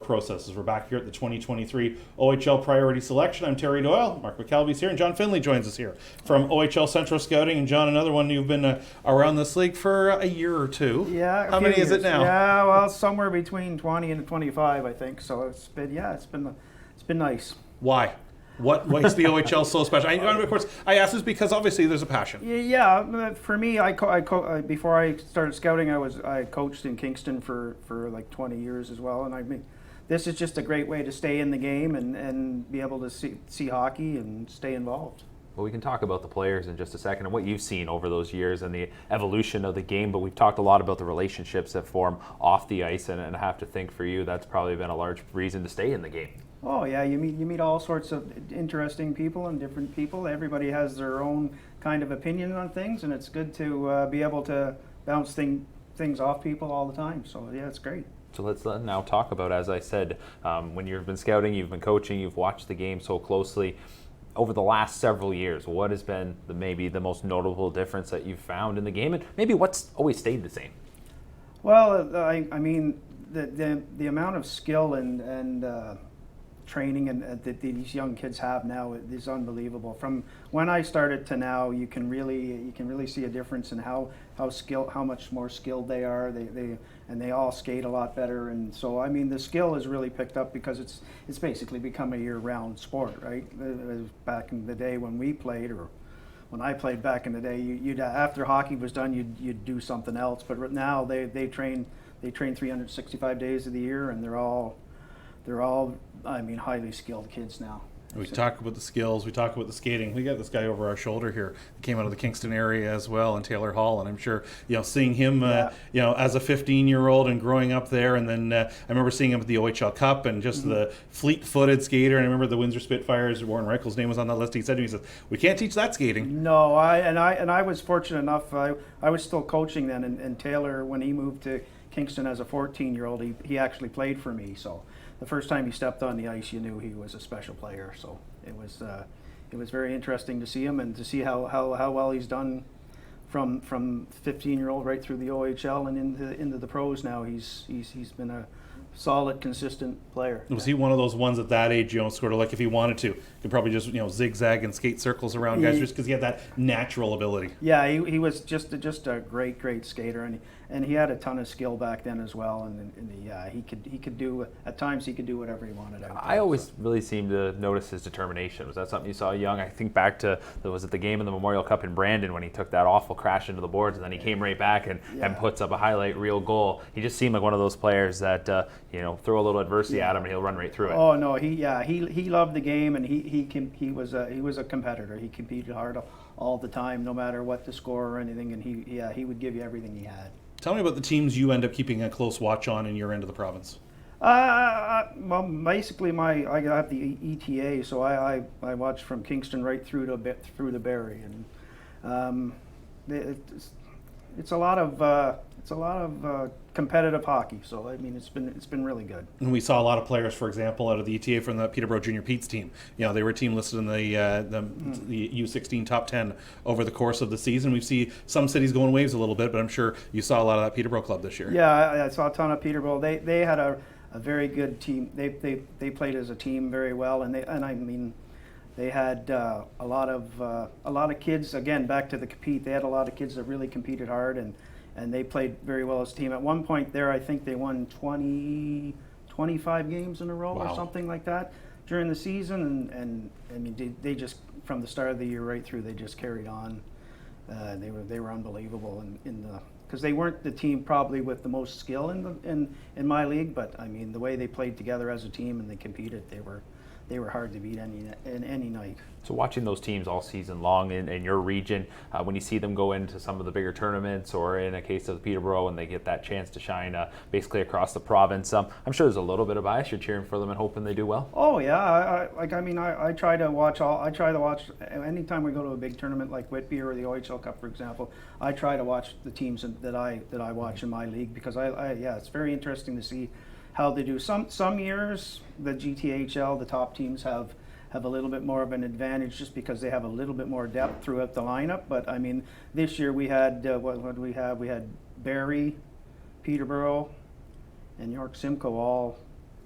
process as we're back here at the 2023 OHL Priority Selection. I'm Terry Doyle, Mark McKelvey's here, and John Finlay joins us here from OHL Central Scouting. And John, another one, you've been around this league for a year or two. Yeah. How many is it now? Yeah, well, somewhere between 20 and 25, I think. So it's been nice. Why? What makes the OHL so special? Of course, I ask this because obviously there's a passion. Yeah, for me, before I started scouting, I coached in Kingston for like 20 years as well, and I mean, this is just a great way to stay in the game and be able to see hockey and stay involved. Well, we can talk about the players in just a second and what you've seen over those years and the evolution of the game, but we've talked a lot about the relationships that form off the ice, and I have to think for you that's probably been a large reason to stay in the game. Oh yeah, you meet all sorts of interesting people and different people. Everybody has their own kind of opinion on things, and it's good to be able to bounce things off people all the time. So yeah, it's great. So let's now talk about, as I said, when you've been scouting, you've been coaching, you've watched the game so closely. Over the last several years, what has been maybe the most notable difference that you've found in the game, and maybe what's always stayed the same? Well, I mean, the amount of skill and training and that these young kids have now is unbelievable. From when I started to now, you can really see a difference in how much more skilled they are. They all skate a lot better, and so I mean the skill has really picked up because it's basically become a year-round sport, right? Back in the day when we played, or when I played back in the day, you'd after hockey was done, you'd do something else. But now they train 365 days of the year, and they're all I mean, highly skilled kids now. We talk about the skills, we talk about the skating. We got this guy over our shoulder here that came out of the Kingston area as well, and Taylor Hall, and I'm sure, seeing him, as a 15-year-old and growing up there, and then I remember seeing him at the OHL Cup and just the fleet-footed skater, and I remember the Windsor Spitfires, Warren Reichel's name was on that list. He said to me, he says, we can't teach that skating. No, I was fortunate enough, I was still coaching then, and Taylor, when he moved to Kingston as a 14-year-old, he actually played for me, so the first time he stepped on the ice, you knew he was a special player. So it was very interesting to see him and to see how well he's done from 15-year-old right through the OHL and into the pros now. He's been a solid, consistent player. Was he one of those ones at that age, sort of like if he wanted to, could probably just zigzag and skate circles around guys just because he had that natural ability? Yeah, he was just a great skater, and he had a ton of skill back then as well. And he could do, at times he could do whatever he wanted. I always really seem to notice his determination. Was that something you saw young? I think back to was it the game in the Memorial Cup in Brandon when he took that awful crash into the boards, and then he came right back and puts up a highlight reel goal. He just seemed like one of those players that throw a little adversity at him and he'll run right through it. Oh no, he loved the game, and he was a competitor. He competed hard all the time, no matter what the score or anything, and he would give you everything he had. Tell me about the teams you end up keeping a close watch on in your end of the province. Well, basically, I got the ETA, so I watched from Kingston right through to Barrie, and it's a lot of competitive hockey. So I mean, it's been really good. And we saw a lot of players, for example, out of the ETA from the Peterborough Junior Pete's team. They were a team listed in the U16 top 10 over the course of the season. We see some cities going waves a little bit, but I'm sure you saw a lot of that Peterborough club this year. Yeah, I saw a ton of Peterborough. They had a very good team. They played as a team very well, and I mean, they had a lot of kids. Again, back to the compete. They had a lot of kids that really competed hard, and they played very well as a team. At one point there, I think they won 25 games in a row or something like that during the season. And I mean, they just, from the start of the year right through, they just carried on. They were unbelievable because they weren't the team probably with the most skill in my league, but I mean, the way they played together as a team and they competed, they were hard to beat any night. So watching those teams all season long in your region, when you see them go into some of the bigger tournaments, or in a case of Peterborough, and they get that chance to shine basically across the province, I'm sure there's a little bit of bias. You're cheering for them and hoping they do well. Oh yeah, I try to watch anytime we go to a big tournament like Whitby or the OHL Cup, for example. I try to watch the teams that I watch in my league, because it's very interesting to see how they do. Some years the GTHL, the top teams have a little bit more of an advantage just because they have a little bit more depth throughout the lineup. But I mean, this year we had what did we have? We had Barrie, Peterborough, and York Simcoe all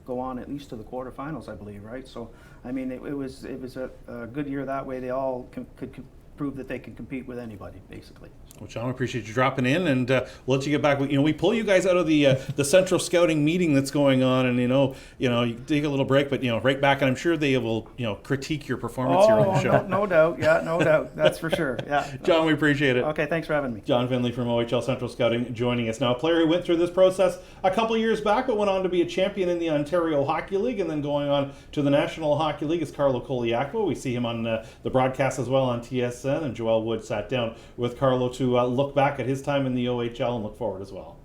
go on at least to the quarterfinals, I believe, right? So, I mean, it was a good year that way. They all could prove that they can compete with anybody, basically. Well, John, I appreciate you dropping in, and we'll let you get back. We pull you guys out of the central scouting meeting that's going on, and you take a little break, but right back, and I'm sure they will critique your performance here on the show. No doubt, yeah, no doubt, that's for sure. Yeah, John, we appreciate it. Okay, thanks for having me. John Finlay from OHL Central Scouting joining us now. A player who went through this process a couple of years back, but went on to be a champion in the Ontario Hockey League, and then going on to the National Hockey League is Carlo Koliakvo. We see him on the broadcast as well on TSN, and Joel Wood sat down with Carlo to look back at his time in the OHL and look forward as well.